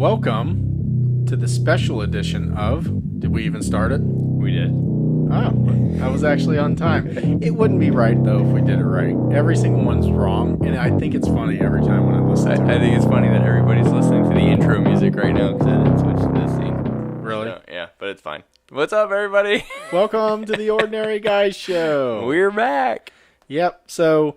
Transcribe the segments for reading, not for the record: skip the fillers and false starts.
Welcome to the special edition of... Did we even start it? We did. Oh, I was actually on time. It wouldn't be right, though, if we did it right. Every single one's wrong, and I think it's funny every time when I listen to it. I think it's funny that everybody's listening to the intro music right now because I didn't switch to this scene. Really? So, yeah, but it's fine. What's up, everybody? Welcome to the Ordinary Guys Show. We're back. Yep, so...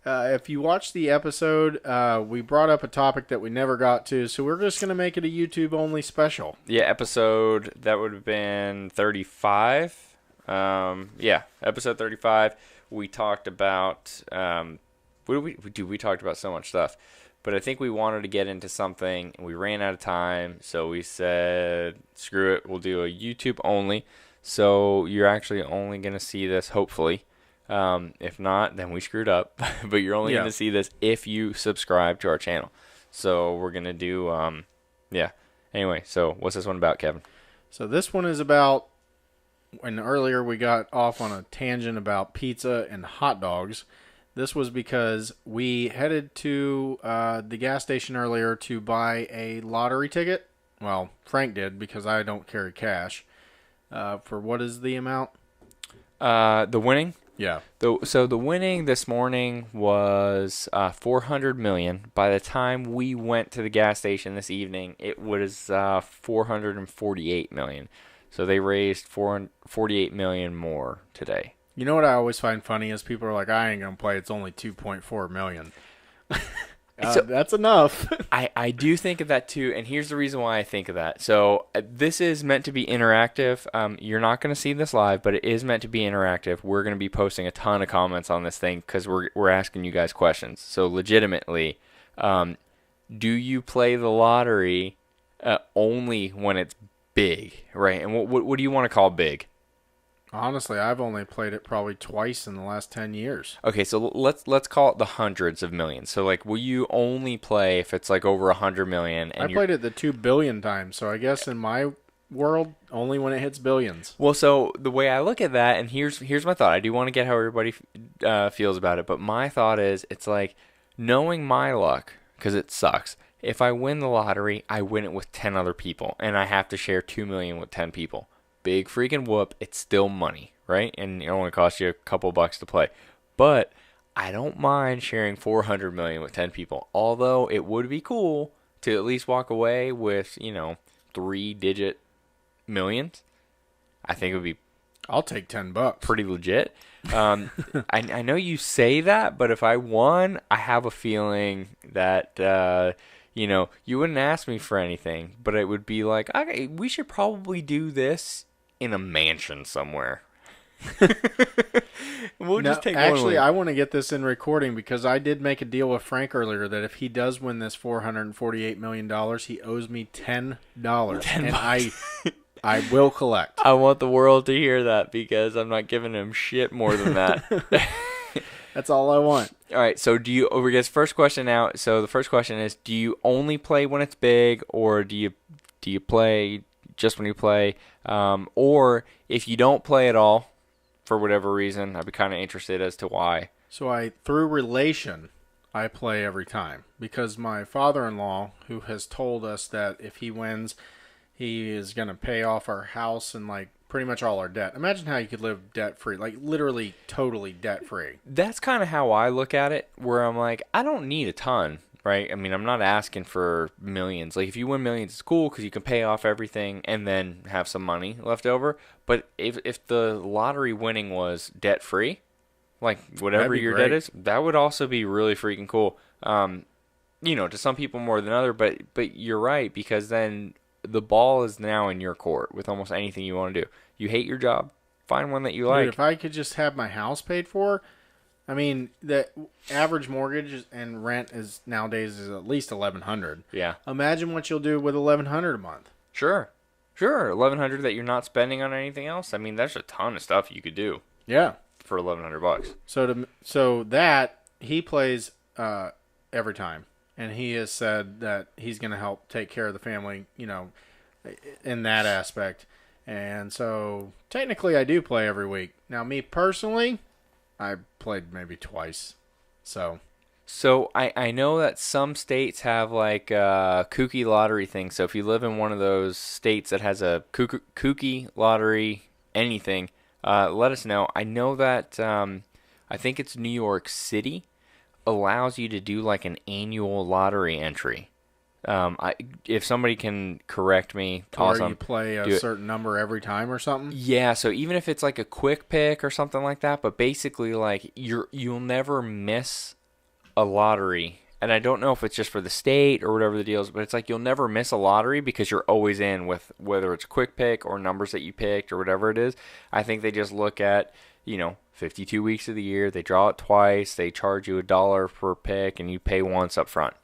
if you watched the episode, we brought up a topic that we never got to, so we're just going to make it a YouTube-only special. Yeah, episode, that would have been 35. Episode 35. We talked about, what did we do? We talked about so much stuff. But I think we wanted to get into something, and we ran out of time, so we said, screw it, we'll do a YouTube only. So you're actually only going to see this, hopefully. If not, then we screwed up. But you're only going to see this if you subscribe to our channel. So we're going to do, Anyway, so what's this one about, Kevin? So this one is about, and earlier we got off on a tangent about pizza and hot dogs. This was because we headed to the gas station earlier to buy a lottery ticket. Well, Frank did because I don't carry cash. For what is the amount? The winning? Yeah. So the winning this morning was $400 million. By the time we went to the gas station this evening, it was $448 million. So they raised $48 million more today. You know what I always find funny is people are like, I ain't gonna play. It's only $2.4 million. So, that's enough. I do think of that too, and here's the reason why I think of that. So this is meant to be interactive. You're not going to see this live, but it is meant to be interactive. We're going to be posting a ton of comments on this thing because we're asking you guys questions. So legitimately, do you play the lottery only when it's big, right? And what do you want to call big? Honestly, I've only played it probably twice in the last 10 years. Okay, so let's call it the hundreds of millions. So like, will you only play if it's like over 100 million? And I played it the 2 billion times, so I guess in my world, only when it hits billions. Well, so the way I look at that, and here's my thought. I do want to get how everybody feels about it, but my thought is, it's like knowing my luck, because it sucks. If I win the lottery, I win it with 10 other people, and I have to share 2 million with 10 people. Big freaking whoop, it's still money, right? And it only costs you a couple bucks to play. But I don't mind sharing 400 million with 10 people. Although it would be cool to at least walk away with, 3-digit millions. I think it would be I'll take $10. pretty legit. I know you say that, but if I won, I have a feeling that you wouldn't ask me for anything, but it would be like, okay, we should probably do this in a mansion somewhere. Just take actually, I want to get this in recording because I did make a deal with Frank earlier that if he does win this $448 million, he owes me $10. And I will collect. I want the world to hear that because I'm not giving him shit more than that. That's all I want. All right, so we get first question out. So the first question is, do you only play when it's big, or do you play just when you play? Or if you don't play at all, for whatever reason, I'd be kind of interested as to why. So through relation, I play every time. Because my father-in-law, who has told us that if he wins, he is going to pay off our house and pretty much all our debt. Imagine how you could live debt-free, literally totally debt-free. That's kind of how I look at it, where I'm like, I don't need a ton, right? I mean, I'm not asking for millions. Like, if you win millions, it's cool because you can pay off everything and then have some money left over. But if the lottery winning was debt-free, like whatever your debt is, that would also be really freaking cool. To some people more than others, but you're right, because then the ball is now in your court with almost anything you want to do. You hate your job, find one that you like. Dude, if I could just have my house paid for, I mean, the average mortgage and rent is nowadays is at least $1,100. Yeah. Imagine what you'll do with $1,100 a month. Sure. $1,100 that you're not spending on anything else. I mean, there's a ton of stuff you could do. Yeah. For $1,100. So that he plays every time. And he has said that he's going to help take care of the family, in that aspect. And so, technically, I do play every week. Now, me personally, I played maybe twice. So, So I know that some states have like kooky lottery things. So if you live in one of those states that has a kooky lottery anything, let us know. I know that I think it's New York City allows you to do like an annual lottery entry. If somebody can correct me, Where awesome. you play a certain number every time or something? Yeah, so even if it's like a quick pick or something like that, but basically like you'll never miss a lottery. And I don't know if it's just for the state or whatever the deal is, but it's like you'll never miss a lottery because you're always in with whether it's a quick pick or numbers that you picked or whatever it is. I think they just look at, 52 weeks of the year, they draw it twice, they charge you $1 per pick, and you pay once up front.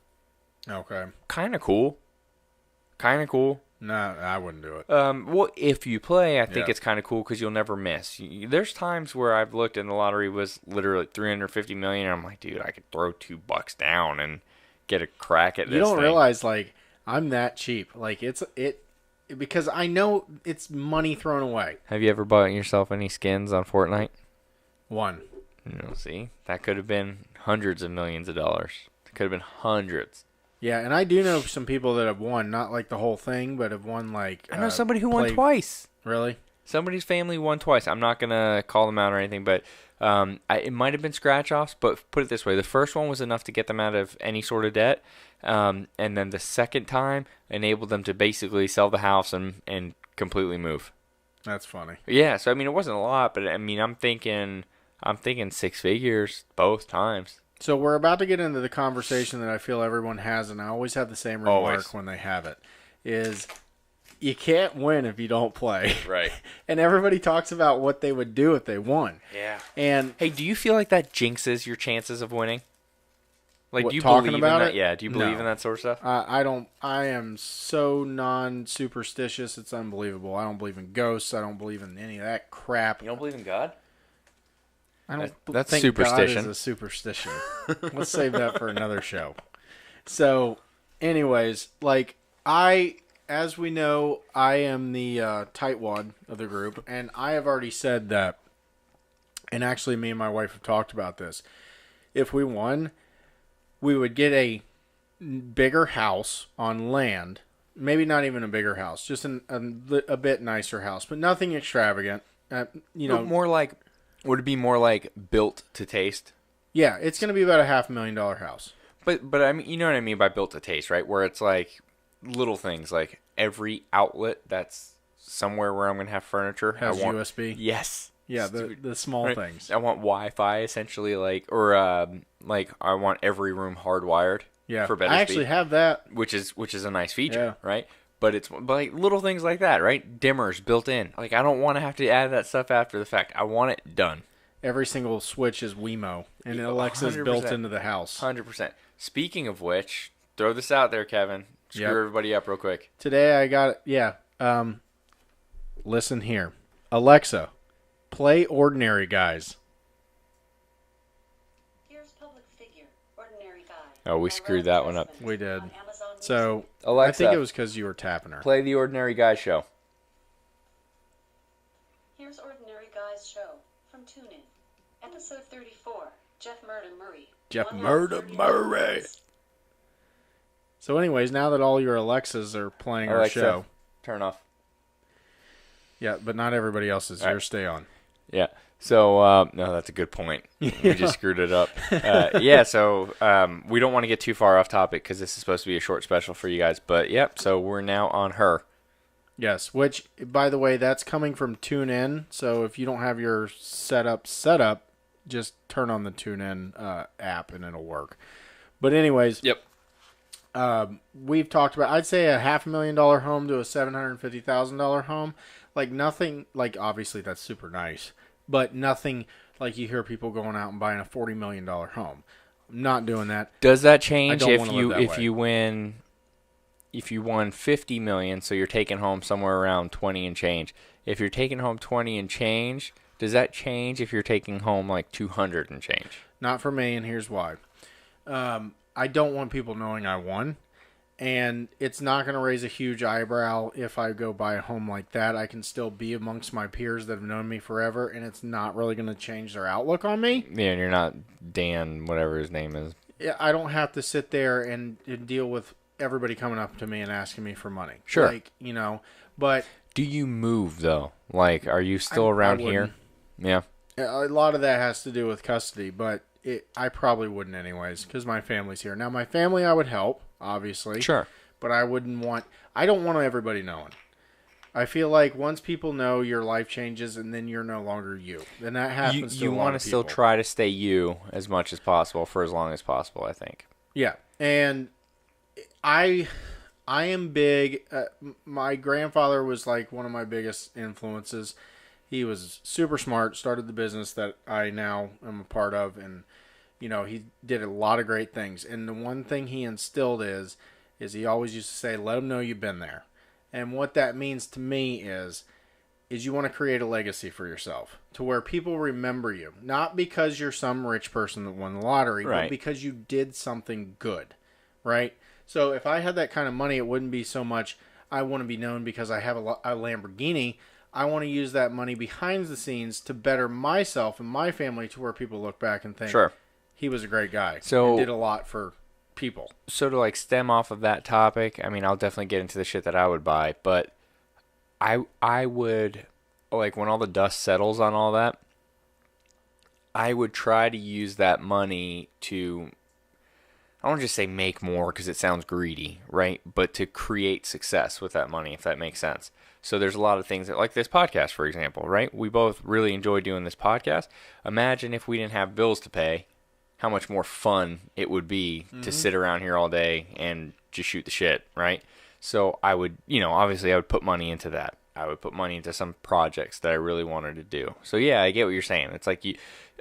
Okay. Kind of cool. No, I wouldn't do it. Well, if you play, I think Yeah. it's kind of cool because you'll never miss. There's times where I've looked and the lottery was literally 350 million, and I'm like, dude, I could throw $2 down and get a crack at this. You don't thing. realize, like, I'm that cheap. Like, because I know it's money thrown away. Have you ever bought yourself any skins on Fortnite? One. See, that could have been hundreds of millions of dollars. It could have been hundreds. Yeah, and I do know some people that have won, not like the whole thing, but have won like. I know somebody who won twice. Really? Somebody's family won twice. I'm not gonna call them out or anything, but it might have been scratch offs. But put it this way: the first one was enough to get them out of any sort of debt, and then the second time enabled them to basically sell the house and completely move. That's funny. Yeah, so I mean, it wasn't a lot, but I mean, I'm thinking 6 figures both times. So we're about to get into the conversation that I feel everyone has, and I always have the same remark Always. when they have it, is you can't win if you don't play. Right. And everybody talks about what they would do if they won. Yeah. And Hey, do you feel like that jinxes your chances of winning? Like, What, do you talking believe about in that? it? Yeah, do you believe No. in that sort of stuff? I don't. I am so non-superstitious. It's unbelievable. I don't believe in ghosts. I don't believe in any of that crap. You don't believe in God? I don't That's think superstition. God is a superstition. Let's save that for another show. So, anyways, like as we know, I am the tightwad of the group, and I have already said that. And actually, me and my wife have talked about this. If we won, we would get a bigger house on land. Maybe not even a bigger house, just a bit nicer house, but nothing extravagant. More like, would it be more like built to taste? Yeah, it's going to be about a $500,000 house. But I mean, you know what I mean by built to taste, right? Where it's like little things, like every outlet that's somewhere where I'm going to have furniture Has I want USB. Yes. Yeah, the small Right. things. I want Wi-Fi essentially, like I want every room hardwired. Yeah, For better I actually speed, have that. which is a nice feature, Yeah. right? But like little things like that, right? Dimmers built in. Like I don't want to have to add that stuff after the fact. I want it done. Every single switch is Wemo, and Alexa's built 100%. into the house. 100%. Speaking of which, throw this out there, Kevin. Screw Yep. everybody up real quick. Today I got it. Yeah. Listen here, Alexa, play Ordinary Guys. Here's public figure, ordinary guy. Oh, we screwed that one up. We did. On Amazon So Music. Alexa, I think it was because you were tapping her. play the Ordinary Guy show. Here's Ordinary Guy's show from TuneIn. Episode 34, Jeff Murray. Jeff 130 Murray. minutes. So, anyways, now that all your Alexas are playing our Alexa, show, turn off. yeah, but not everybody else's. All right. Yours stay on. Yeah. So, no, that's a good point. We just screwed it up. So we don't want to get too far off topic because this is supposed to be a short special for you guys. But, yep, so we're now on her. Yes, which, by the way, that's coming from TuneIn. So if you don't have your setup set up, just turn on the TuneIn app and it'll work. But anyways, Yep. we've talked about, I'd say a $500,000 home to a $750,000 home. Like nothing, like obviously that's super nice, but nothing like you hear people going out and buying a $40 million home. I'm not doing that. Does that change I don't if wanna you live that if way. you win? If you won 50 million, so you're taking home somewhere around 20 and change. If you're taking home 20 and change, does that change if you're taking home like 200 and change? Not for me, and here's why. I don't want people knowing I won, and it's not going to raise a huge eyebrow if I go buy a home like that. I can still be amongst my peers that have known me forever, and it's not really going to change their outlook on me. Yeah, and you're not Dan, whatever his name is. I don't have to sit there and deal with everybody coming up to me and asking me for money. Sure. Like, but Do you move, though? Like, are you still I around here? wouldn't. Yeah. A lot of that has to do with custody, but I probably wouldn't anyways because my family's here. Now, my family I would help, obviously. Sure. But I don't want everybody knowing. I feel like once people know, your life changes, and then you're no longer you. Then that happens to a lot of people. You want to still try to stay you as much as possible for as long as possible, I think. Yeah, and I am big. My grandfather was like one of my biggest influences. He was super smart, started the business that I now am a part of, and he did a lot of great things. And the one thing he instilled is he always used to say, "Let them know you've been there." And what that means to me is you want to create a legacy for yourself to where people remember you, not because you're some rich person that won the lottery, Right. but because you did something good, right? So if I had that kind of money, it wouldn't be so much I want to be known because I have a Lamborghini. I want to use that money behind the scenes to better myself and my family to where people look back and think, Sure. he was a great guy. So- and did a lot for people. So to like stem off of that topic, I mean, I'll definitely get into the shit that I would buy, but I would, like, when all the dust settles on all that, I would try to use that money to, I don't want to just say make more because it sounds greedy, right? But to create success with that money, if that makes sense. So there's a lot of things that, like this podcast, for example, right? We both really enjoy doing this podcast. Imagine if we didn't have bills to pay, how much more fun it would be to sit around here all day and just shoot the shit, right? So I would, obviously I would put money into that. I would put money into some projects that I really wanted to do. So yeah, I get what you're saying. It's like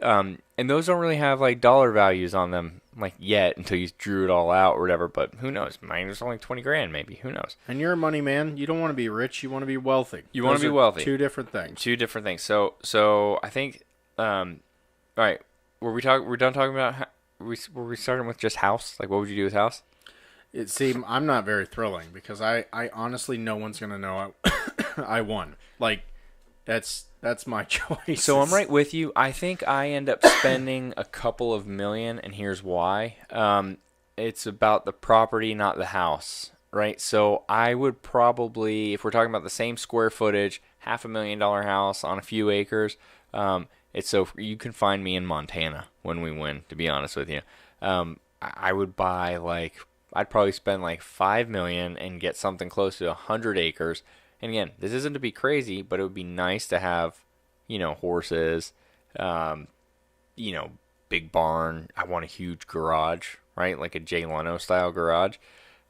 and those don't really have like dollar values on them like yet until you drew it all out or whatever. But who knows? Mine was only 20 grand, maybe. Who knows? And you're a money man. You don't want to be rich. You want to be wealthy. You want to be Those are wealthy. Two different things. Two different things. So I think, all right. We're done talking about. Were we starting with just house? Like, what would you do with house? I'm not very thrilling because I honestly, no one's gonna know I won. Like, that's my choice. So I'm right with you. I think I end up spending a couple of million, and here's why. It's about the property, not the house, right? So I would probably, if we're talking about the same square footage, $500,000 house on a few acres. It's so you can find me in Montana when we win. To be honest with you, I would buy I'd probably spend like $5 million and get something close to 100 acres. And again, this isn't to be crazy, but it would be nice to have, horses, big barn. I want a huge garage, right? Like a Jay Leno style garage,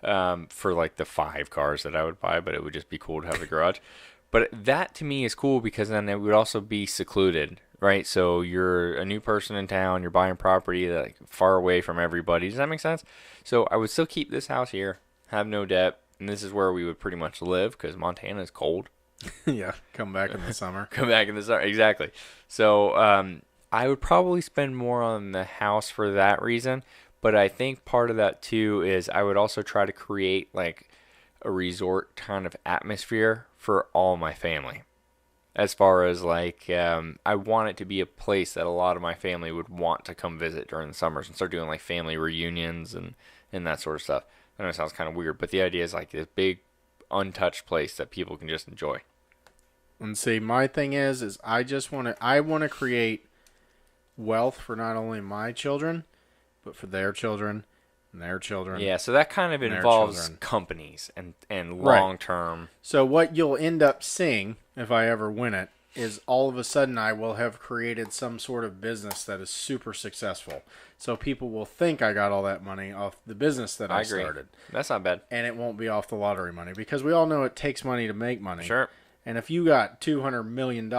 for like the 5 cars that I would buy, but it would just be cool to have a garage. But that to me is cool because then it would also be secluded, right? So you're a new person in town, you're buying property like far away from everybody. Does that make sense? So I would still keep this house here, have no debt, and this is where we would pretty much live because Montana is cold. Yeah, come back in the summer. Come back in the summer, exactly. So I would probably spend more on the house for that reason, but I think part of that too is I would also try to create like a resort kind of atmosphere for all my family. As far as like, I want it to be a place that a lot of my family would want to come visit during the summers and start doing like family reunions and that sort of stuff. I know it sounds kind of weird, but the idea is like this big untouched place that people can just enjoy. And see, my thing is I want to create wealth for not only my children, but for their children and their children. Yeah, so that kind of and their involves children. companies and Right. long-term. So what you'll end up seeing, if I ever win it, is all of a sudden I will have created some sort of business that is super successful. So people will think I got all that money off the business that I agree. started. That's not bad. And it won't be off the lottery money because we all know it takes money to make money. Sure. And if you got $200 million,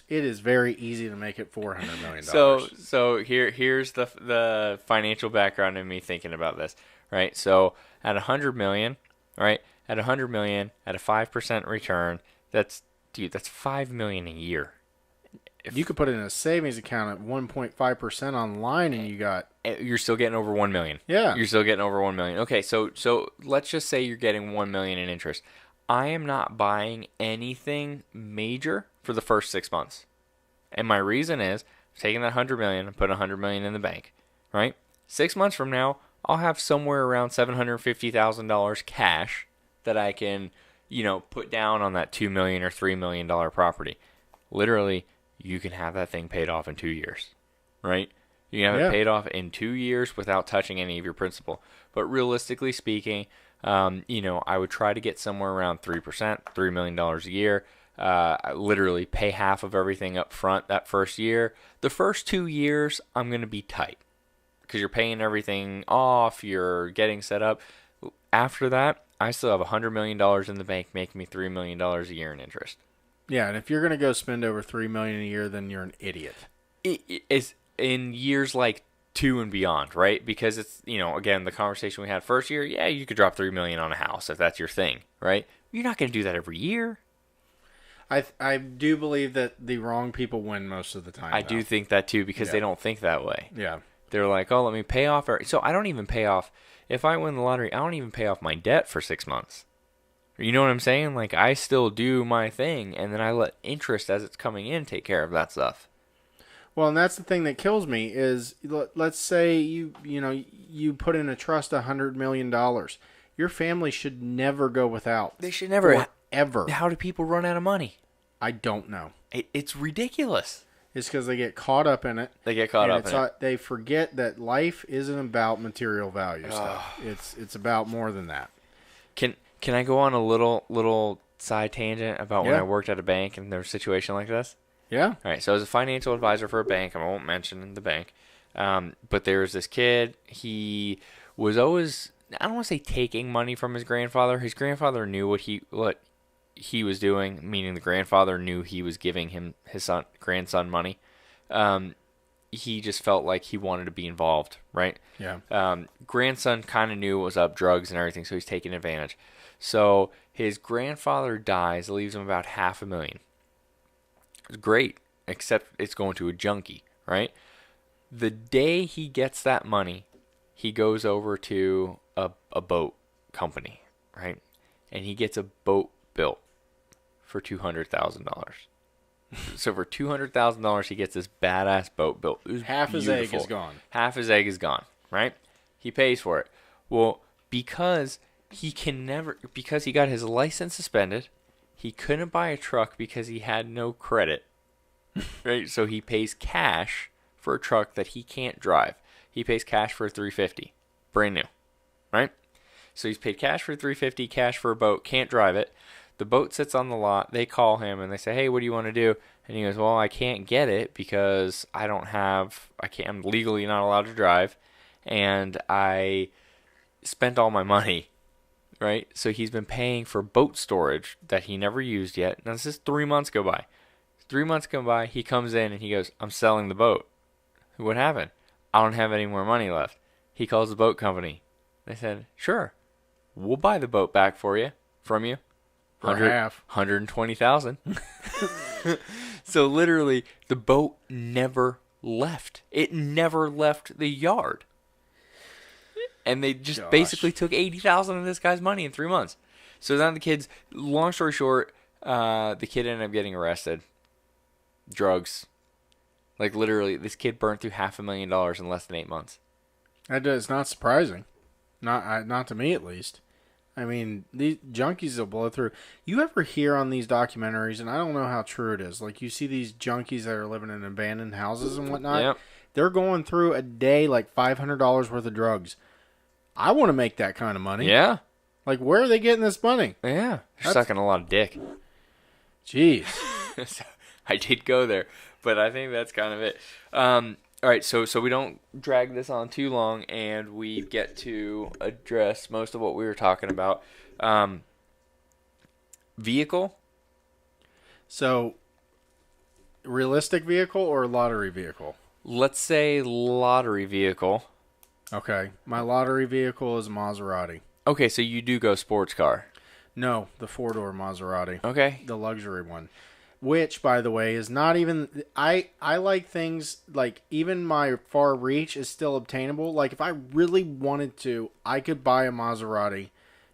it is very easy to make it $400 million. So here's the financial background in me thinking about this, right? So at 100 million, right? At 100 million at a 5% return, that's $5 million a year. You could put it in a savings account at 1.5% online, and you're still getting over 1 million. Yeah. You're still getting over 1 million. Okay, so let's just say you're getting 1 million in interest. I am not buying anything major for the first 6 months. And my reason is I'm taking that 100 million and putting 100 million in the bank, right? 6 months from now, I'll have somewhere around $750,000 cash that I can, put down on that $2 million or $3 million property. Literally, you can have that thing paid off in 2 years, right? You can have it paid off in 2 years without touching any of your principal. But realistically speaking, I would try to get somewhere around 3%, $3 million a year. I literally pay half of everything up front that first year. The first 2 years, I'm going to be tight because you're paying everything off. You're getting set up. After that, I still have $100 million in the bank, making me $3 million a year in interest. Yeah, and if you're going to go spend over $3 million a year, then you're an idiot. It's in years like 2 and beyond, right? Because it's, again, the conversation we had first year, yeah, you could drop $3 million on a house if that's your thing, right? You're not going to do that every year. I do believe that the wrong people win most of the time. I do think that too because they don't think that way. Yeah. They're like, oh, let me pay off. So I don't even pay off. If I win the lottery, I don't even pay off my debt for 6 months. You know what I'm saying? Like, I still do my thing, and then I let interest as it's coming in take care of that stuff. Well, and that's the thing that kills me is, let's say you put in a trust $100 million. Your family should never go without. They should never. Ever. How do people run out of money? I don't know. It's ridiculous. It's because they get caught up in it. They get caught up in it. They forget that life isn't about material value stuff. It's about more than that. Can I go on a little side tangent about when I worked at a bank and there was a situation like this? Yeah. All right. So I was a financial advisor for a bank. I won't mention the bank. But there was this kid. He was always, I don't want to say taking money from his grandfather. His grandfather knew what he was doing, meaning the grandfather knew he was giving his grandson money. He just felt like he wanted to be involved, right? Yeah. Grandson kind of knew what was up, drugs and everything, so he's taking advantage. So his grandfather dies, leaves him about $500,000. It's great, except it's going to a junkie, right? The day he gets that money, he goes over to a boat company, right? And he gets a boat built for $200,000. So for $200,000, he gets this badass boat built. Half his egg is gone. Half his egg is gone, right? He pays for it. Well, because he got his license suspended, he couldn't buy a truck because he had no credit, right? So he pays cash for a truck that he can't drive. He pays cash for a $350, brand new, right? So he's paid cash for $350, cash for a boat, can't drive it. The boat sits on the lot. They call him and they say, hey, what do you want to do? And he goes, well, I can't get it because I'm legally not allowed to drive. And I spent all my money, right? So he's been paying for boat storage that he never used yet. Now this is 3 months go by. 3 months go by. He comes in and he goes, I'm selling the boat. What happened? I don't have any more money left. He calls the boat company. They said, sure, we'll buy the boat back from you. For half. $120,000. So literally, the boat never left. It never left the yard. And they just basically took $80,000 of this guy's money in 3 months. So then the kids, long story short, the kid ended up getting arrested. Drugs. Like literally, this kid burned through $500,000 in less than 8 months. It's not surprising. Not to me, at least. I mean, these junkies will blow through. You ever hear on these documentaries, and I don't know how true it is, like you see these junkies that are living in abandoned houses and whatnot. Yep. They're going through a day like $500 worth of drugs. I want to make that kind of money. Yeah. Like, where are they getting this money? Yeah. They're sucking a lot of dick. Jeez. So, I did go there, but I think that's kind of it. All right, so we don't drag this on too long, and we get to address most of what we were talking about. Vehicle? So, realistic vehicle or lottery vehicle? Let's say lottery vehicle. Okay. My lottery vehicle is Maserati. Okay, so you do go sports car. No, the four-door Maserati. Okay. The luxury one. Which, by the way, is not even... I like things, like, even my far reach is still obtainable. Like, if I really wanted to, I could buy a Maserati,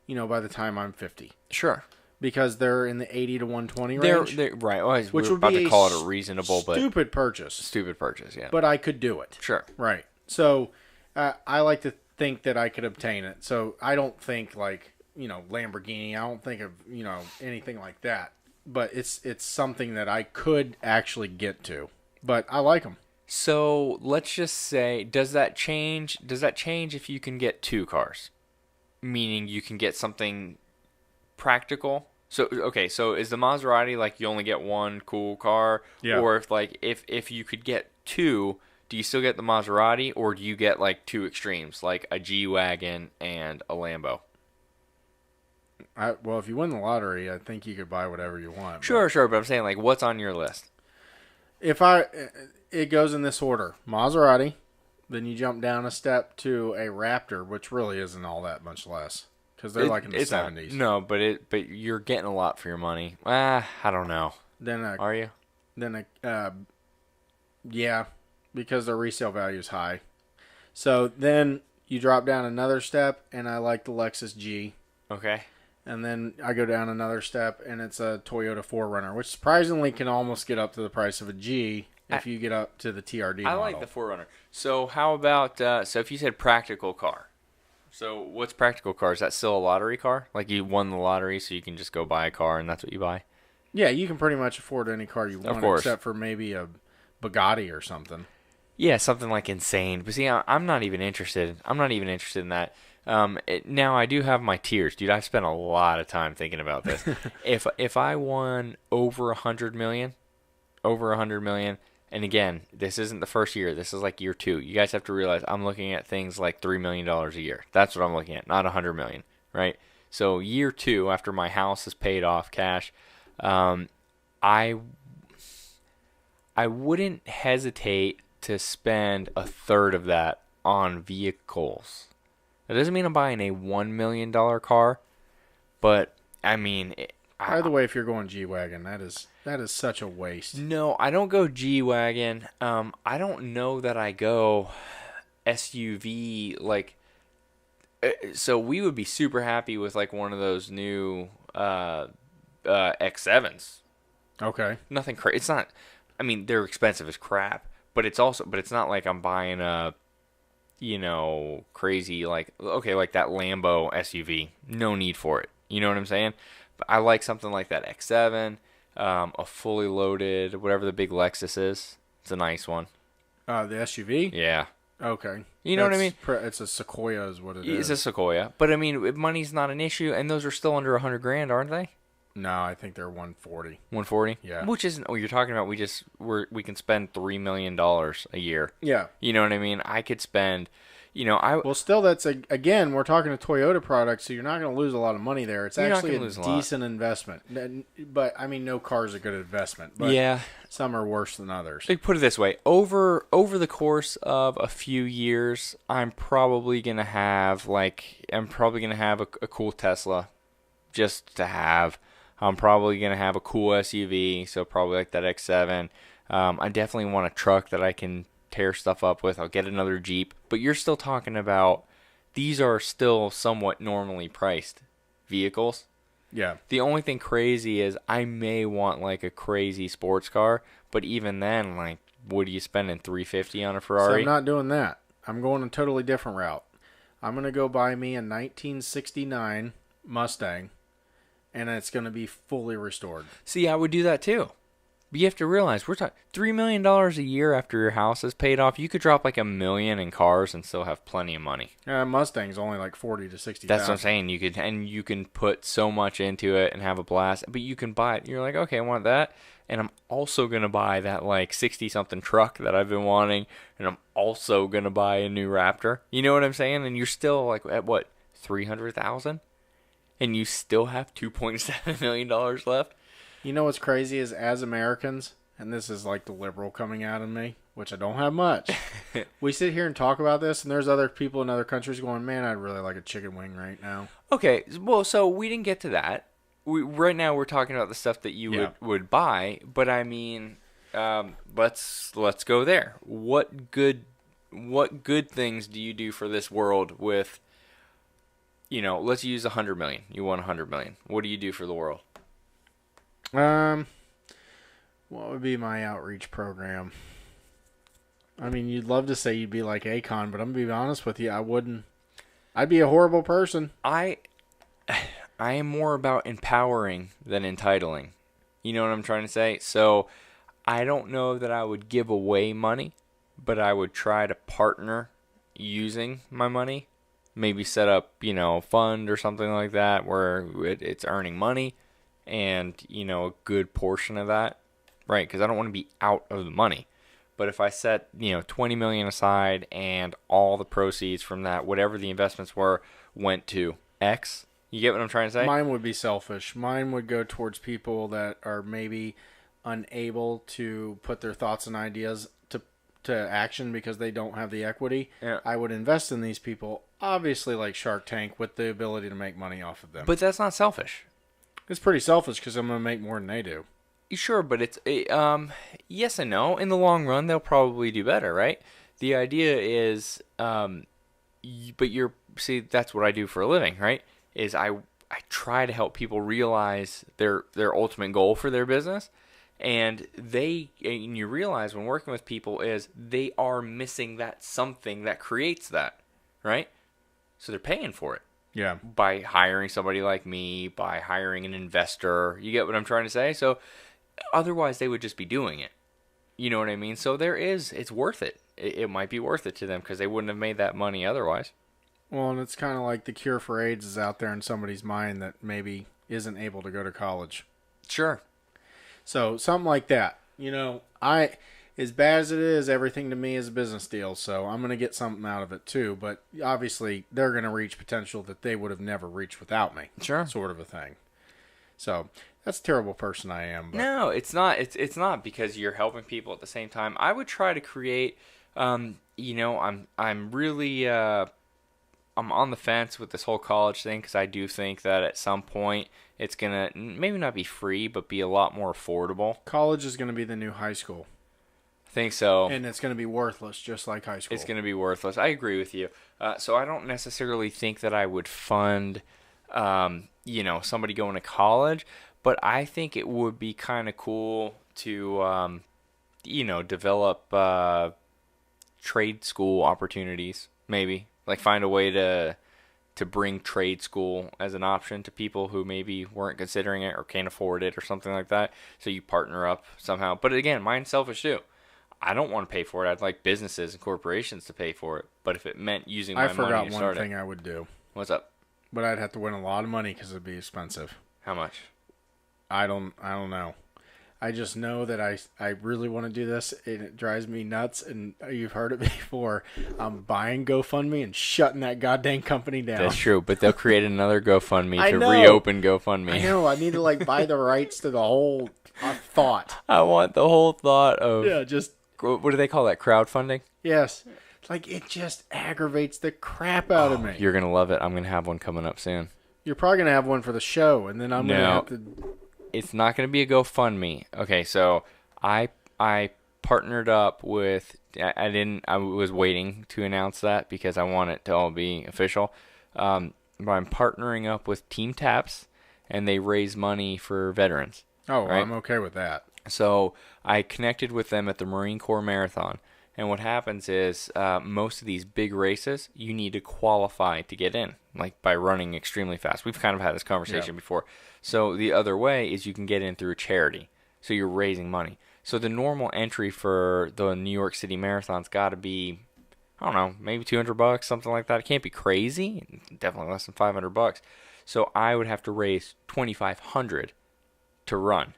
by the time I'm 50. Sure. Because they're in the 80 to 120 range. They're right. Well, which would about be to call it a reasonable, stupid purchase. Stupid purchase, yeah. But I could do it. Sure. Right. So, I like to think that I could obtain it. So I don't think like, Lamborghini. I don't think of, anything like that. But it's something that I could actually get to. But I like them. So let's just say, does that change? Does that change if you can get 2 cars? Meaning you can get something practical. So okay, so is the Maserati like you only get 1 cool car, Yeah. or if you could get 2, do you still get the Maserati, or do you get like 2 extremes, like a G-Wagon and a Lambo? Well, if you win the lottery, I think you could buy whatever you want. Sure, but I'm saying like what's on your list? It goes in this order: Maserati, then you jump down a step to a Raptor, which really isn't all that much less because they're like in the 70s. No, but you're getting a lot for your money. I don't know. Are you? Yeah, because their resale value is high. So then you drop down another step, and I like the Lexus G. Okay. And then I go down another step, and it's a Toyota 4Runner, which surprisingly can almost get up to the price of a G if you get up to the TRD model. I like the 4Runner. So how about, so if you said practical car, so what's practical car? Is that still a lottery car? Like you won the lottery, so you can just go buy a car, and that's what you buy? Yeah, you can pretty much afford any car you want, Of course. except for maybe a Bugatti or something. Yeah, something like insane. But see, I'm not even interested. I'm not even interested in that. Now I do have my tiers, dude. I've spent a lot of time thinking about this. If I won over 100 million, and again, this isn't the first year. This is like year 2. You guys have to realize I'm looking at things like $3 million a year. That's what I'm looking at, not 100 million, right? So year 2, after my house is paid off cash, I wouldn't hesitate to spend a third of that on vehicles. That doesn't mean I'm buying a $1 million car, but I mean, By the way, if you're going G-Wagon, that is such a waste. No, I don't go G-Wagon. I don't know that I go SUV. Like, so we would be super happy with like one of those new X7s. Okay. Nothing crazy. It's not. I mean, they're expensive as crap, but it's not like I'm buying a, crazy like that Lambo SUV. No need for it. You know what I'm saying? But I like something like that X7. A fully loaded, whatever the big Lexus is. It's a nice one. The SUV? Yeah. Okay. You know what I mean? It's a Sequoia is what it is. It's a Sequoia. But I mean, money's not an issue, and those are still under $100,000, aren't they? No, I think they're 140. 140? Yeah. Which isn't, you're talking about we can spend $3 million a year. Yeah. You know what I mean? I could spend, Well, still, that's, again, we're talking a Toyota product, so you're not going to lose a lot of money there. It's actually a decent investment. But, I mean, no car is a good investment. But yeah. Some are worse than others. Put it this way. Over the course of a few years, I'm probably going to have, a cool Tesla just to have. I'm probably going to have a cool SUV, so probably like that X7. I definitely want a truck that I can tear stuff up with. I'll get another Jeep. But you're still talking about, these are still somewhat normally priced vehicles. Yeah. The only thing crazy is I may want like a crazy sports car, but even then, like, what are you spending, $350 on a Ferrari? So I'm not doing that. I'm going a totally different route. I'm going to go buy me a 1969 Mustang, and it's going to be fully restored. See, I would do that too. But you have to realize, we're talking $3 million a year after your house is paid off. You could drop like $1 million in cars and still have plenty of money. Mustang's only like 40 to 60. That's what I'm saying. You can put so much into it and have a blast. But you can buy it. You're like, okay, I want that, and I'm also gonna buy that like 60-something truck that I've been wanting, and I'm also gonna buy a new Raptor. You know what I'm saying? And you're still like at what, $300,000, and you still have $2.7 million left. You know what's crazy is, as Americans, and this is like the liberal coming out of me, which I don't have much, we sit here and talk about this, and there's other people in other countries going, man, I'd really like a chicken wing right now. Okay, well, so we didn't get to that. Right now we're talking about the stuff that you would buy, but I mean, let's go there. What good things do you do for this world with, let's use 100 million. You want 100 million. What do you do for the world? What would be my outreach program? I mean, you'd love to say you'd be like Akon, but I'm going to be honest with you. I wouldn't. I'd be a horrible person. I am more about empowering than entitling. You know what I'm trying to say? So I don't know that I would give away money, but I would try to partner using my money. Maybe set up, a fund or something like that where it's earning money and, a good portion of that, right? Because I don't want to be out of the money. But if I set, 20 million aside and all the proceeds from that, whatever the investments were, went to X, you get what I'm trying to say? Mine would be selfish. Mine would go towards people that are maybe unable to put their thoughts and ideas to action because they don't have the equity. Yeah. I would invest in these people, obviously like Shark Tank, with the ability to make money off of them. But that's not selfish. It's pretty selfish because I'm going to make more than they do. Sure, but it's yes and no. In the long run, they'll probably do better, right? The idea is, see, that's what I do for a living, right? Is I try to help people realize their ultimate goal for their business, and you realize when working with people is they are missing that something that creates that, right? So they're paying for it. Yeah. By hiring somebody like me, by hiring an investor. You get what I'm trying to say? So otherwise, they would just be doing it. You know what I mean? So it's worth it. It might be worth it to them because they wouldn't have made that money otherwise. Well, and it's kind of like the cure for AIDS is out there in somebody's mind that maybe isn't able to go to college. Sure. So something like that. As bad as it is, everything to me is a business deal. So I'm going to get something out of it too. But obviously, they're going to reach potential that they would have never reached without me. Sure. Sort of a thing. So that's a terrible person I am. But. No, it's not. It's not because you're helping people at the same time. I would try to create. I'm really. I'm on the fence with this whole college thing because I do think that at some point it's gonna maybe not be free, but be a lot more affordable. College is going to be the new high school. I think so. And it's going to be worthless, just like high school. It's going to be worthless. I agree with you. So I don't necessarily think that I would fund, somebody going to college, but I think it would be kind of cool to, develop trade school opportunities, maybe. Like find a way to bring trade school as an option to people who maybe weren't considering it or can't afford it or something like that. So you partner up somehow. But again, mine's selfish too. I don't want to pay for it. I'd like businesses and corporations to pay for it. But if it meant using my money to start it. I forgot one thing I would do. What's up? But I'd have to win a lot of money because it'd be expensive. How much? I don't know. I just know that I really want to do this, and it drives me nuts. And you've heard it before. I'm buying GoFundMe and shutting that goddamn company down. That's true, but they'll create another GoFundMe to reopen GoFundMe. I know. I need to buy the rights to the whole thought. I want the whole thought of just what do they call that? Crowdfunding? Yes. It just aggravates the crap out of me. You're gonna love it. I'm gonna have one coming up soon. You're probably gonna have one for the show, and then I'm gonna have to. It's not going to be a GoFundMe. Okay, so I partnered up with. I was waiting to announce that because I want it to all be official. But I'm partnering up with Team Taps, and they raise money for veterans. Oh, right? I'm okay with that. So I connected with them at the Marine Corps Marathon. And what happens is most of these big races, you need to qualify to get in, like by running extremely fast. We've kind of had this conversation before. So the other way is you can get in through a charity. So you're raising money. So the normal entry for the New York City Marathon's got to be, I don't know, maybe $200, something like that. It can't be crazy. Definitely less than $500. So I would have to raise $2,500 to run.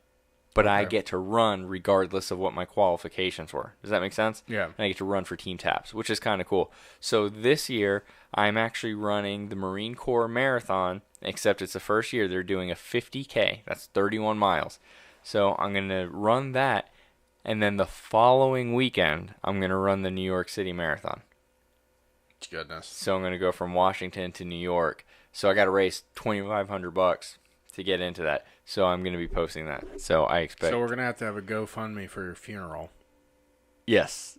But I get to run regardless of what my qualifications were. Does that make sense? Yeah. And I get to run for Team Taps, which is kind of cool. So this year, I'm actually running the Marine Corps Marathon, except it's the first year they're doing a 50K. That's 31 miles. So I'm going to run that, and then the following weekend, I'm going to run the New York City Marathon. Goodness. So I'm going to go from Washington to New York. So I got to raise $2,500 to get into that. So I'm going to be posting that. So I expect. So we're going to have a GoFundMe for your funeral. Yes.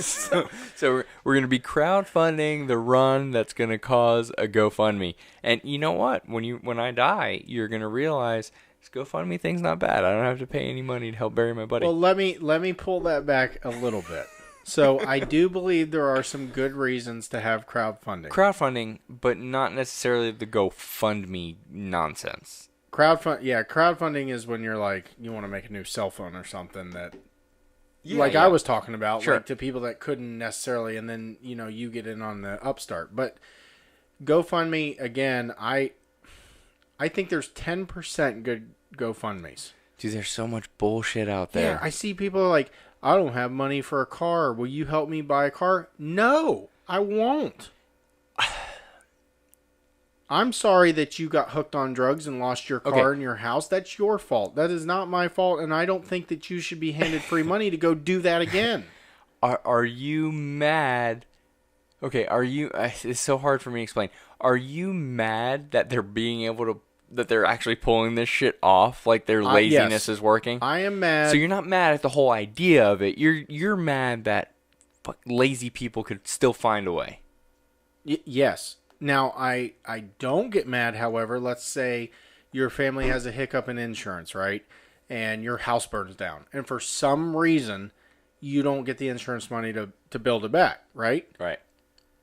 so we're going to be crowdfunding the run that's going to cause a GoFundMe. And you know what? When I die, you're going to realize this GoFundMe thing's not bad. I don't have to pay any money to help bury my buddy. Well, let me pull that back a little bit. So I do believe there are some good reasons to have crowdfunding. Crowdfunding, but not necessarily the GoFundMe nonsense. Crowdfunding is when you're like, you want to make a new cell phone or something that, I was talking about, Sure. like to people that couldn't necessarily, and then, you get in on the upstart. But GoFundMe, again, I think there's 10% good GoFundMes. Dude, there's so much bullshit out there. Yeah, I see people like, I don't have money for a car. Will you help me buy a car? No, I won't. I'm sorry that you got hooked on drugs and lost your car and your house. That's your fault. That is not my fault, and I don't think that you should be handed free money to go do that again. Are you mad? Okay, are you... It's so hard for me to explain. Are you mad that they're being able to... that they're actually pulling this shit off? Like their laziness is working? I am mad. So you're not mad at the whole idea of it. You're mad that lazy people could still find a way. Yes. Now, I don't get mad, however. Let's say your family has a hiccup in insurance, right? And your house burns down. And for some reason, you don't get the insurance money to build it back, right? Right.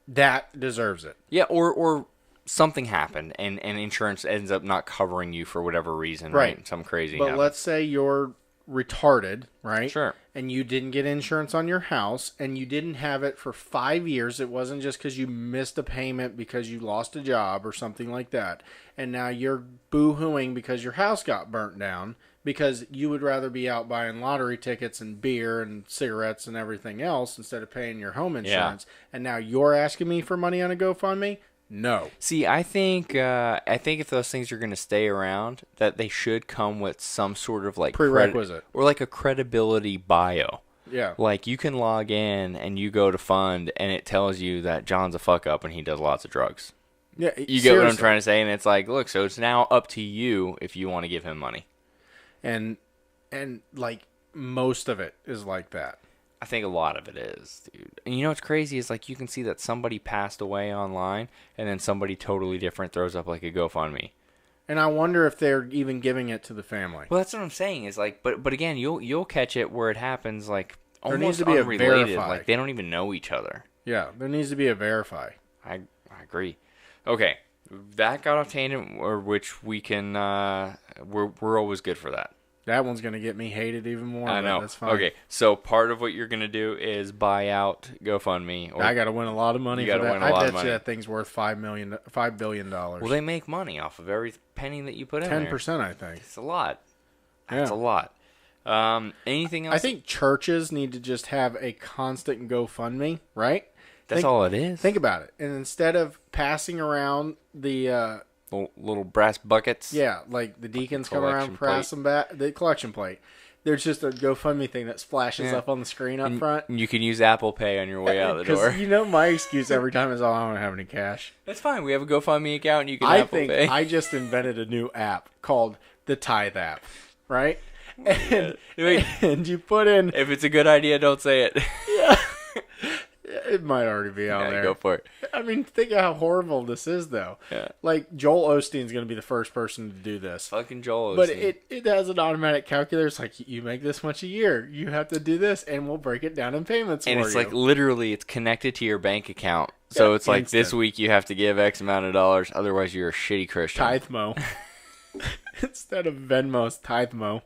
That deserves it. Yeah, or something happened and insurance ends up not covering you for whatever reason, right? Some crazy But happened. let's say you're retarded, right? Sure. And you didn't get insurance on your house and you didn't have it for 5 years. It wasn't just because you missed a payment because you lost a job or something like that. And now you're boo-hooing because your house got burnt down because you would rather be out buying lottery tickets and beer and cigarettes and everything else instead of paying your home insurance. Yeah. And now you're asking me for money on a GoFundMe? No. See, I think if those things are going to stay around, that they should come with some sort of like prerequisite or like a credibility bio. Yeah. Like you can log in and you go to fund and it tells you that John's a fuck up and he does lots of drugs. Yeah. You get what I'm trying to say? And it's like, look, so it's now up to you if you want to give him money. And like most of it is like that. I think a lot of it is, dude. And you know what's crazy is like you can see that somebody passed away online and then somebody totally different throws up like a GoFundMe. And I wonder if they're even giving it to the family. Well, that's what I'm saying is like, but again, you'll catch it where it happens like there almost needs to be unrelated. a verify. Like they don't even know each other. Yeah, there needs to be a verify. I agree. Okay, that got off tangent, or which we can we're always good for that. That one's going to get me hated even more. I know. That's fine. Okay, so part of what you're going to do is buy out GoFundMe. I got to win a lot of money for that. I bet you that thing's worth $5 billion. Well, they make money off of every penny that you put in there. 10%, I think. It's a lot. That's a lot. Anything else? I think churches need to just have a constant GoFundMe, right? That's all it is. Think about it. And instead of passing around the... little brass buckets. Yeah, like the deacons come around, pass them back. The collection plate. There's just a GoFundMe thing that splashes up on the screen up front. You can use Apple Pay on your way out the door. Because my excuse every time is, I don't have any cash. That's fine. We have a GoFundMe account and you can Apple Pay. I just invented a new app called the Tithe app, right? And you put in... If it's a good idea, don't say it. Yeah. It might already be out there. Go for it. I mean, think of how horrible this is, though. Yeah. Like, Joel Osteen's going to be the first person to do this. Fucking Joel Osteen. But it has an automatic calculator. It's like, you make this much a year. You have to do this, and we'll break it down in payments and for you. it's like, literally, it's connected to your bank account. So it's like, this week you have to give X amount of dollars. Otherwise, you're a shitty Christian. Tithemo. Instead of Venmo, it's Tithemo.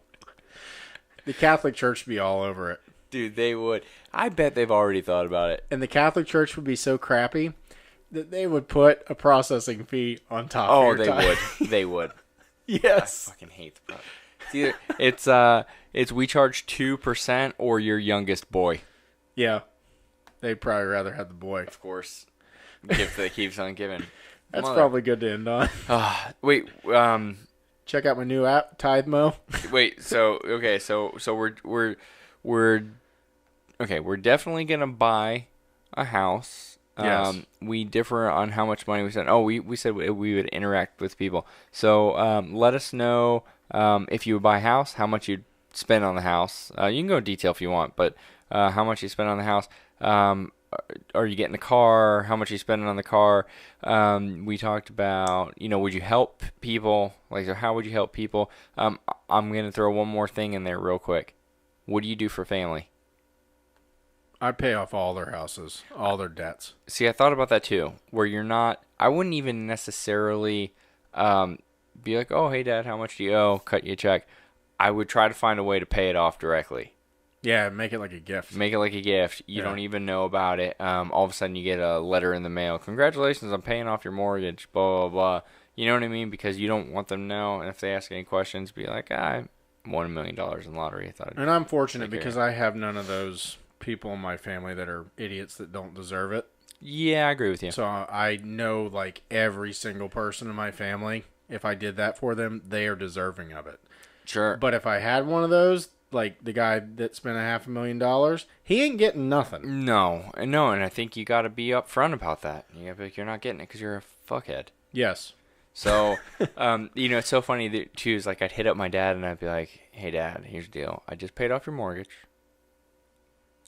The Catholic Church would be all over it. Dude, they would. I bet they've already thought about it. And the Catholic Church would be so crappy that they would put a processing fee on top of your would. They would. Yes. I fucking hate the process. It's we charge 2% or your youngest boy. Yeah. They'd probably rather have the boy. Of course. Gift that keeps on giving. That's probably good to end on. Wait, check out my new app, Tithemo. Wait, so we're definitely gonna buy a house. Yes. We differ on how much money we spend. Oh, we said we would interact with people. So let us know if you would buy a house, how much you'd spend on the house. You can go in detail if you want, but how much you spend on the house. Are you getting a car? How much are you spending on the car? We talked about, would you help people? Like, how would you help people? I'm going to throw one more thing in there real quick. What do you do for family? I pay off all their houses, all their debts. See, I thought about that too, where you're not, I wouldn't even necessarily be like, oh, hey, Dad, how much do you owe? Cut you a check. I would try to find a way to pay it off directly. Yeah, make it like a gift. Make it like a gift. You don't even know about it. All of a sudden, you get a letter in the mail. Congratulations, I'm paying off your mortgage, blah, blah, blah. You know what I mean? Because you don't want them to know. And if they ask any questions, be like, I won $1 million in lottery. I thought. And I'm fortunate because I have none of those people in my family that are idiots that don't deserve it. Yeah, I agree with you. So I know like every single person in my family, if I did that for them, they are deserving of it. Sure. But if I had one of those, like the guy that spent $500,000, he ain't getting nothing. No, and I think you got to be upfront about that. You got to be like, you're not getting it because you're a fuckhead. Yes. So, it's so funny that too. Is like I'd hit up my dad and I'd be like, "Hey, Dad, here's the deal. I just paid off your mortgage.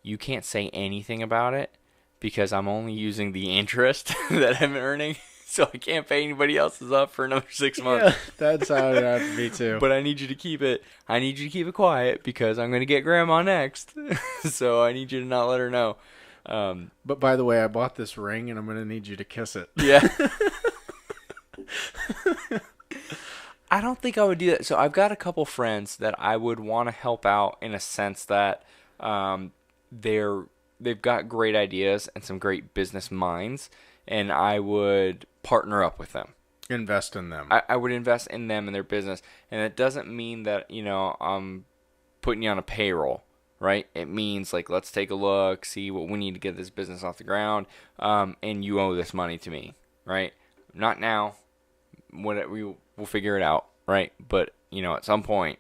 You can't say anything about it because I'm only using the interest that I'm earning, so I can't pay anybody else's up for another 6 months." Yeah, that's how it had to be too. But I need you to keep it. I need you to keep it quiet because I'm going to get Grandma next. So I need you to not let her know. But by the way, I bought this ring and I'm going to need you to kiss it. Yeah. I don't think I would do that. So I've got a couple friends that I would want to help out in a sense that they've got great ideas and some great business minds, and I would partner up with them. Invest in them. I would invest in them and their business, and it doesn't mean that I'm putting you on a payroll, right? It means like let's take a look, see what we need to get this business off the ground, and you owe this money to me, right? Not now. We'll figure it out, right? But at some point,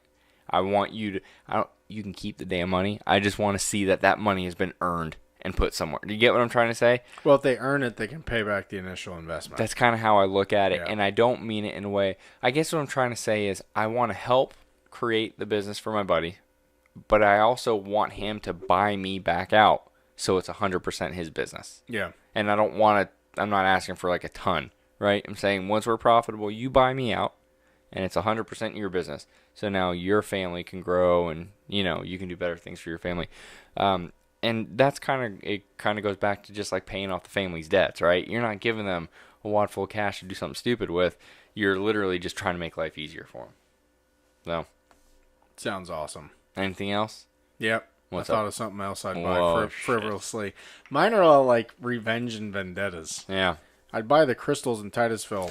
I want you to. You can keep the damn money. I just want to see that money has been earned and put somewhere. Do you get what I'm trying to say? Well, if they earn it, they can pay back the initial investment. That's kind of how I look at it, Yeah. and I don't mean it in a way. I guess what I'm trying to say is I want to help create the business for my buddy, but I also want him to buy me back out, so it's 100% his business. Yeah. And I don't want to. I'm not asking for like a ton. Right? I'm saying once we're profitable, you buy me out, and it's 100% your business. So now your family can grow, and you can do better things for your family. And that's kind of goes back to just like paying off the family's debts, right? You're not giving them a wad full of cash to do something stupid with. You're literally just trying to make life easier for them. So, sounds awesome. Anything else? Yep. What's I thought up? of something else I'd Whoa, buy frivolously. Mine are all like revenge and vendettas. Yeah. I'd buy the crystals in Titusville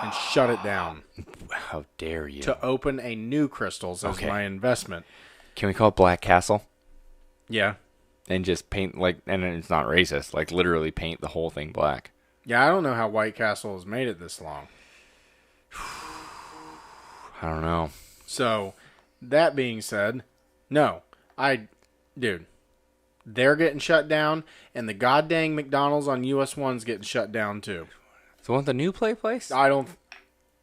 and shut it down How dare you? to open a new crystals as my investment. Can we call it Black Castle? Yeah. And just paint and it's not racist, like literally paint the whole thing black. Yeah, I don't know how White Castle has made it this long. I don't know. So, that being said, no. Dude, they're getting shut down, and the goddamn McDonald's on US 1's getting shut down too. So want the new place?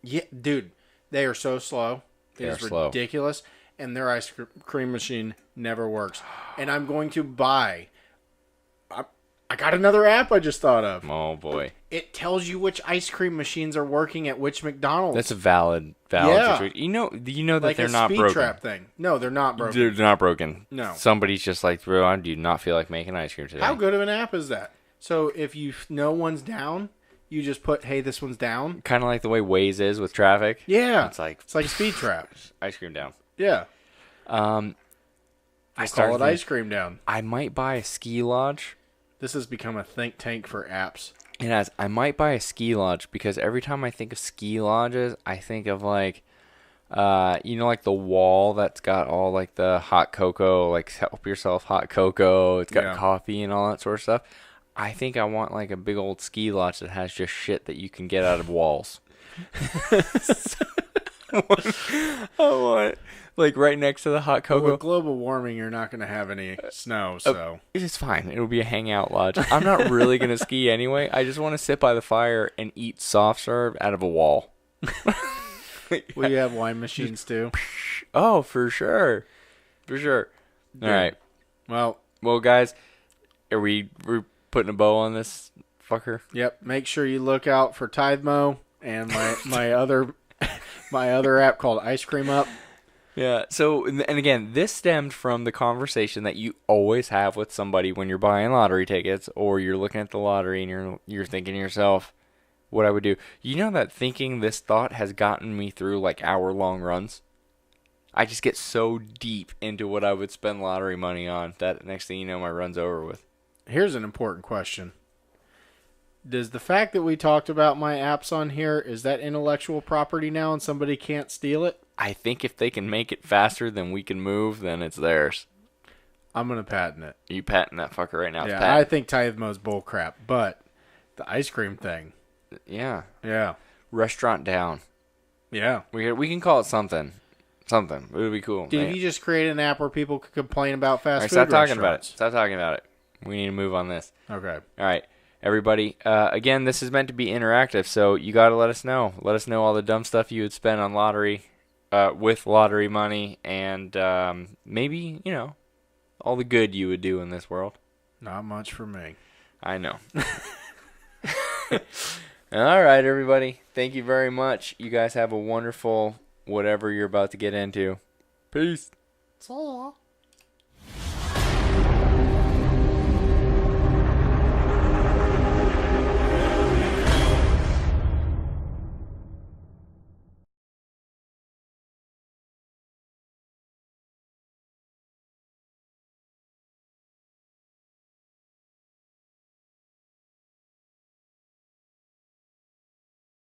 Yeah, dude, they are so slow. They It is are slow. ridiculous, and their ice cream machine never works. And I'm going to buy. I got another app I just thought of. Oh boy, It tells you which ice cream machines are working at which McDonald's. that's a valid Yeah. situation. You know that like they're a not speed broken. trap thing. No, they're not broken. They're not broken. No. Somebody's just like, bro, I do not feel like making ice cream today. How good of an app is that? So if you know one's down, you just put, hey, this one's down. Kind of like the way Waze is with traffic. Yeah. It's like a speed trap. ice cream down. Yeah. I Call started it ice cream down. I might buy a ski lodge. This has become a think tank for apps. It has. I might buy a ski lodge because every time I think of ski lodges, I think of like, like the wall that's got all like the hot cocoa, like help yourself hot cocoa. It's got coffee and all that sort of stuff. I think I want like a big old ski lodge that has just shit that you can get out of walls. I want like right next to the hot cocoa. With global warming, you're not going to have any snow, so. It's fine. It'll be a hangout lodge. I'm not really going to ski anyway. I just want to sit by the fire and eat soft serve out of a wall. Will you have wine machines too? Oh, for sure. For sure. All right. Well, guys, we're putting a bow on this fucker? Yep. Make sure you look out for Tithemo and my other app called Ice Cream Up. Yeah. So, and again, this stemmed from the conversation that you always have with somebody when you're buying lottery tickets or you're looking at the lottery and you're thinking to yourself, what I would do. You know that thinking this thought has gotten me through like hour-long runs? I just get so deep into what I would spend lottery money on that next thing you know, my run's over with. Here's an important question. Does the fact that we talked about my apps on here, is that intellectual property now and somebody can't steal it? I think if they can make it faster than we can move, then it's theirs. I'm going to patent it. You patent that fucker right now. It's Yeah, patent. I think Tithmo's bullcrap, but the ice cream thing. Yeah. Yeah. Restaurant down. Yeah. We can call it something. Something. It would be cool. Dude, if you just create an app where people could complain about fast food stop talking about it. restaurants. Stop talking about it. We need to move on this. Okay. All right. Everybody, again, this is meant to be interactive, so you got to let us know. Let us know all the dumb stuff you would spend on lottery, with lottery money, and maybe, all the good you would do in this world. Not much for me. I know. All right, everybody. Thank you very much. You guys have a wonderful whatever you're about to get into. Peace. So.